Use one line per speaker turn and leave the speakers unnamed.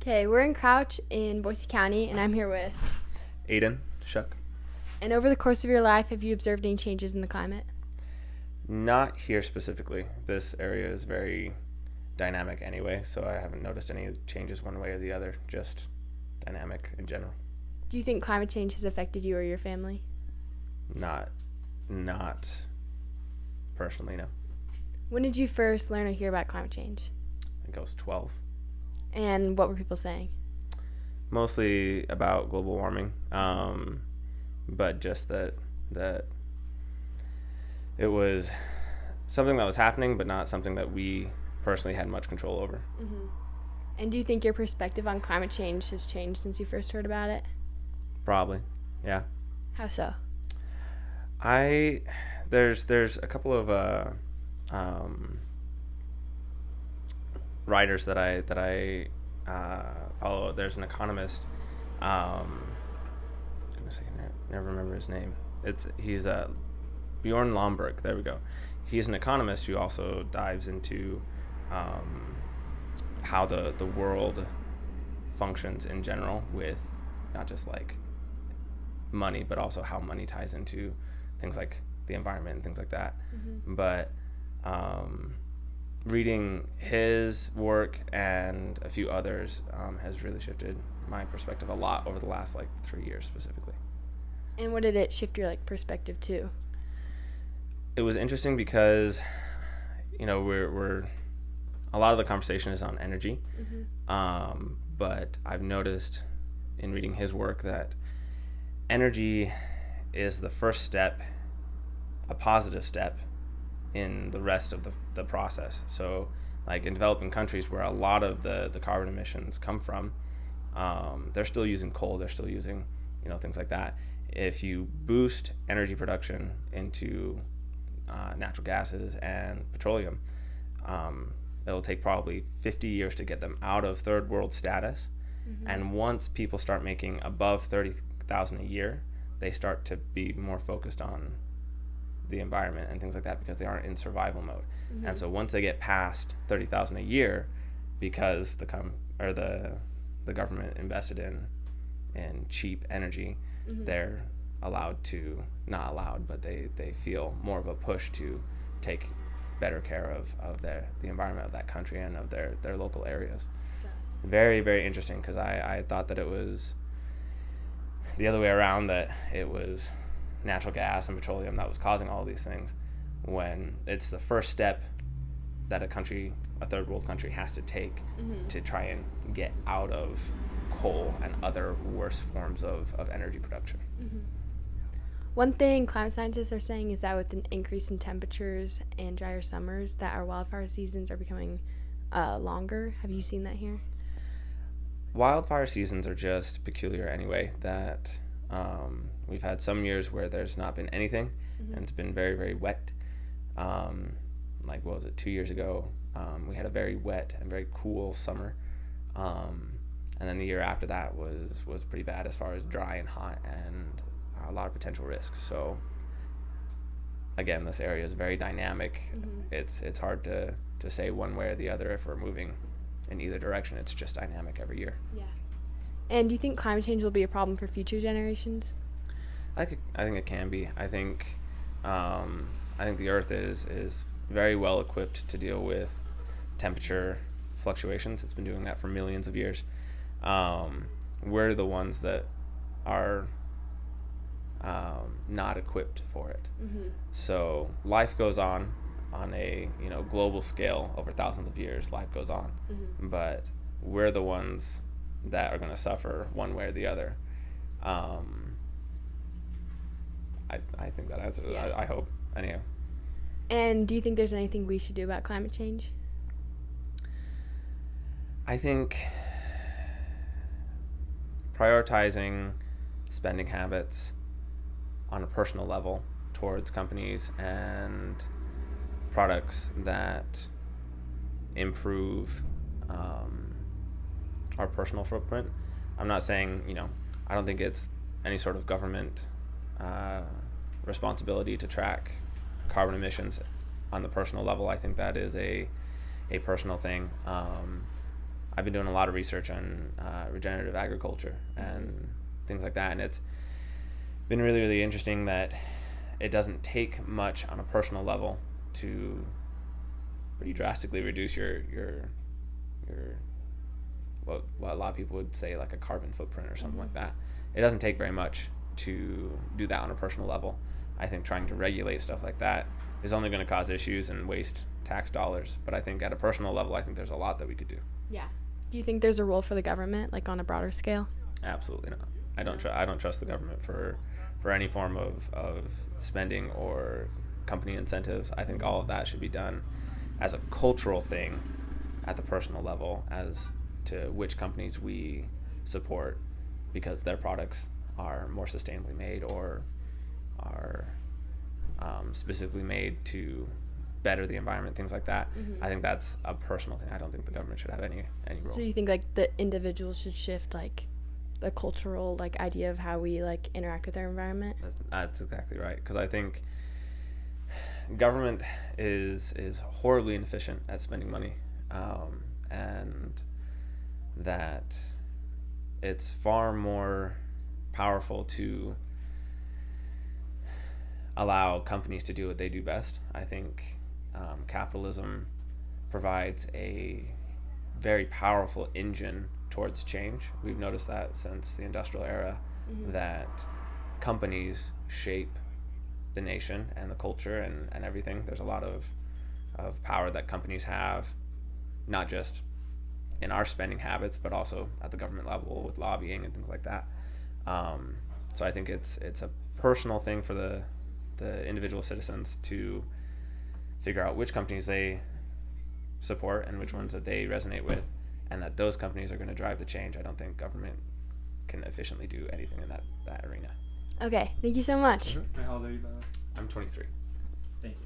Okay, we're in Crouch in Boise County, and I'm here with.
Aidan, Shuck.
And over the course of your life, have you observed any changes in the climate?
Not here specifically. This area is very dynamic anyway, so I haven't noticed any changes one way or the other, just dynamic in general.
Do you think climate change has affected you or your family?
Not personally, no.
When did you first learn or hear about climate change?
I think I was 12.
And what were people saying?
Mostly about global warming, but just that it was something that was happening, but not something that we personally had much control over.
Mm-hmm. And do you think your perspective on climate change has changed since you first heard about it?
Probably, yeah.
How so?
There's a couple of writers that I follow. There's an economist. Goodness, I never remember his name. He's Bjorn Lomborg. There we go. He's an economist who also dives into how the world functions in general, with not just like money, but also how money ties into things like the environment and things like that. Mm-hmm. But reading his work and a few others has really shifted my perspective a lot over the last 3 years specifically.
And what did it shift your perspective to?
It was interesting because we're a lot of the conversation is on energy. Mm-hmm. But I've noticed in reading his work that energy is the first step, a positive step in the rest of the process. So like in developing countries where a lot of the carbon emissions come from, they're still using coal, they're still using things like that. If you boost energy production into natural gases and petroleum, it'll take probably 50 years to get them out of third world status. Mm-hmm. And once people start making above 30,000 a year, they start to be more focused on the environment and things like that because they aren't in survival mode. Mm-hmm. And so once they get past 30,000 a year, because the government invested in cheap energy, mm-hmm. they're not allowed, but they feel more of a push to take better care of the environment of that country and of their local areas. Yeah. Very, very interesting, because I thought that it was the other way around, that it was natural gas and petroleum that was causing all these things, when it's the first step that a third world country has to take, mm-hmm. to try and get out of coal and other worse forms of energy production.
Mm-hmm. One thing climate scientists are saying is that with an increase in temperatures and drier summers, that our wildfire seasons are becoming longer. Have you seen that here?
Wildfire seasons are just peculiar anyway, that we've had some years where there's not been anything, mm-hmm. and it's been very, very wet. What was it, 2 years ago, we had a very wet and very cool summer, and then the year after that was pretty bad as far as dry and hot and a lot of potential risk. So again, this area is very dynamic. Mm-hmm. It's hard to say one way or the other if we're moving in either direction. It's just dynamic every year.
Yeah. And do you think climate change will be a problem for future generations?
I think it can be. I think the Earth is very well equipped to deal with temperature fluctuations. It's been doing that for millions of years. We're the ones that are not equipped for it. Mm-hmm. So life goes on a global scale over thousands of years. Life goes on, mm-hmm. but we're the ones that are going to suffer one way or the other. I think that answers it. Yeah. I hope. Anyhow.
And do you think there's anything we should do about climate change?
I think prioritizing spending habits on a personal level towards companies and products that improve our personal footprint. I'm not saying, I don't think it's any sort of government responsibility to track carbon emissions on the personal level. I think that is a personal thing. I've been doing a lot of research on regenerative agriculture and things like that, and it's been really, really interesting that it doesn't take much on a personal level to pretty drastically reduce your what a lot of people would say like a carbon footprint or something like that. It doesn't take very much to do that on a personal level. I think trying to regulate stuff like that is only going to cause issues and waste tax dollars. But I think at a personal level, I think there's a lot that we could do.
Yeah. Do you think there's a role for the government, like on a broader scale?
Absolutely not. I don't trust the government for any form of spending or company incentives. I think all of that should be done as a cultural thing at the personal level as to which companies we support because their products are more sustainably made or are specifically made to better the environment, things like that. I think that's a personal thing. I don't think the government should have any role.
So you think like the individuals should shift like the cultural like idea of how we like interact with our environment?
That's exactly right, because I think government is horribly inefficient at spending money, and that it's far more powerful to allow companies to do what they do best. I think capitalism provides a very powerful engine towards change. We've noticed that since the industrial era, that companies shape the nation and the culture and everything. There's a lot of power that companies have, not just in our spending habits, but also at the government level with lobbying and things like that. So I think it's a personal thing for the individual citizens to figure out which companies they support and which ones that they resonate with, and that those companies are going to drive the change. I don't think government can efficiently do anything in that arena.
Okay, thank you so much.
And how old are you, by the way?
I'm 23.
Thank you.